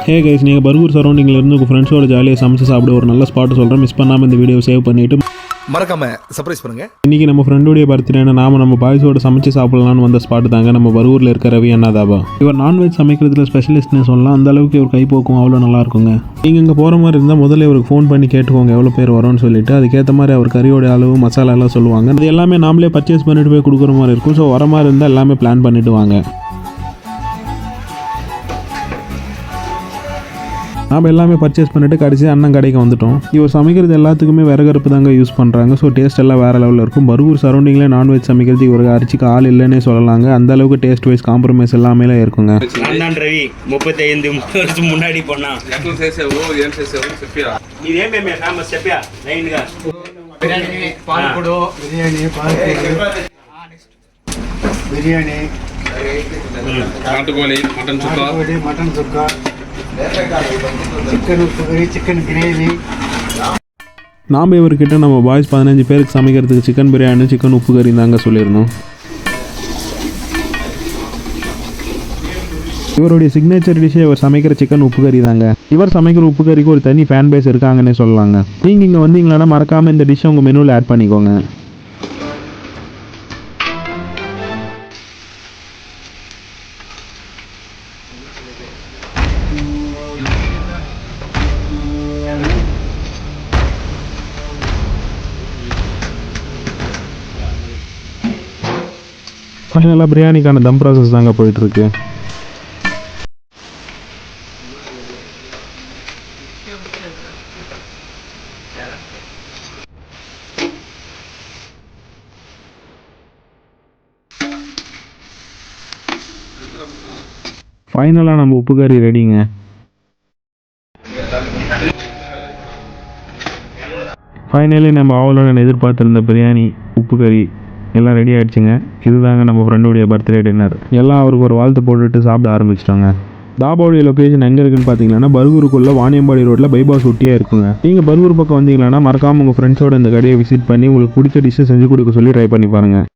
Hey guys, நீங்கள் பர்கூர் சரௌண்டிங்கில் இருந்து உங்கள் ஃப்ரெண்ட்ஸோட ஜாலியாக சமைச்சு சாப்பிட ஒரு நல்ல ஸ்பாட்டு சொல்கிறேன். மிஸ் பண்ணாமல் இந்த வீடியோ சேவ் பண்ணிவிட்டு மறக்காம சர்ப்ரைஸ் பண்ணுங்க. இன்றைக்கி நம்ம ஃப்ரெண்டுடைய பர்த்டேனா நம்ம பாய்ஸோட சமைச்சு சாப்பிடலான்னு வந்த ஸ்பாட்டு தாங்க நம்ம பர்கூரில் இருக்க ரவி அண்ணா தாபா. இவர் நான்வெஜ் சமைக்கிறதுல ஸ்பெஷலிஸ்ட்னு சொல்லலாம். அந்த அளவுக்கு இவர் கைப்போக்கும் அவ்வளோ நல்லா இருக்குங்க. நீங்கள் இங்கே போகிற மாதிரி இருந்தால் முதல்ல இவருக்கு ஃபோன் பண்ணி கேட்டுக்கோங்க எவ்வளோ பேர் வரோன்னு சொல்லிட்டு. அதுக்கேற்ற மாதிரி அவர் கறியோட அளவு மசாலா எல்லாம் சொல்லுவாங்க. அது எல்லாமே நாமளே பர்ச்சேஸ் பண்ணிட்டு போய் கொடுக்குற மாதிரி இருக்கும். ஸோ வர மாதிரி இருந்தால் எல்லாமே பிளான் பண்ணிட்டு வாங்க. நாம் எல்லாமே பர்ச்சேஸ் பண்ணிவிட்டு கடைசி அண்ணன் கடைக்கு வந்துட்டோம். இவர் சமைக்கிறது எல்லாத்துக்குமே விறகடுப்பு தாங்க யூஸ் பண்ணுறாங்க. ஸோ டேஸ்ட் எல்லாம் வேறு லெவலில் இருக்கும். பர்கூர் சரௌண்டிங்கில் நான்வெஜ் சமைக்கிறதுக்கு இவருக்கு அரிச்சிக்கு ஆள் இல்லைன்னே சொல்லலாங்க. அந்த அளவுக்கு டேஸ்ட் வைஸ் காம்ப்ரமைஸ் எல்லாமே இருக்குங்க. நான் ரவி 35 வருஷம் முன்னாடி போனா ఇదేమే ఫేమస్ చెప్పా లైన్ గా బిర్యానీ పాలకుడు బిర్యానీ నాటుకోడి మటన్ చుక్క சிக்கன் கிரேவி. நாம் இவர்கிட்ட நம்ம பாய்ஸ் 15 பேருக்கு சமைக்கிறதுக்கு சிக்கன் பிரியாணி சிக்கன் உப்பு கறி தாங்க சொல்லியிருந்தோம். இவருடைய சிக்னேச்சர் டிஷ்ஷே இவர் சமைக்கிற சிக்கன் உப்பு கறி தாங்க. இவர் சமைக்கிற உப்பு கறிக்கு ஒரு தனி ஃபேன் பேஸ் இருக்காங்கன்னே சொல்லலாங்க. நீங்கள் இங்கே வந்தீங்கன்னா மறக்காமல் இந்த டிஷ்ஷை உங்கள் மெனுவில் ஆட் பண்ணிக்கோங்க. ஃபைனலாக பிரியாணிக்கான தம் ப்ராசஸ் தாங்க போயிட்டுருக்கு. ஃபைனலாக நம்ம உப்பு கறி ரெடிங்க. ஃபைனலி நம்ம அவளோட எதிர்பார்த்துருந்த பிரியாணி உப்பு கறி எல்லாம் ரெடி ஆகிடுச்சுங்க. இதுதாங்க நம்ம ஃப்ரெண்டுடைய பர்த்டே டின்னர். எல்லாம் அவருக்கு ஒரு வாழ்த்து போட்டுட்டு சாப்பிட ஆரம்பிச்சிட்டோங்க. தாபாவுடைய லொக்கேஷன் எங்கே இருக்குன்னு பார்த்தீங்கன்னா பர்கூருக்குள்ளே வாணியம்பாடி ரோட்டில் பைபாஸ் ஒட்டியே இருக்குங்க. நீங்கள் பர்கூர் பக்கம் வந்தீங்கன்னா மறக்காமல் உங்கள் ஃப்ரெண்ட்ஸோட இந்த கடையை விசிட் பண்ணி உங்களுக்கு பிடிச்ச டிஷ்ஷை செஞ்சு கொடுக்க சொல்லி ட்ரை பண்ணி பாருங்கள்.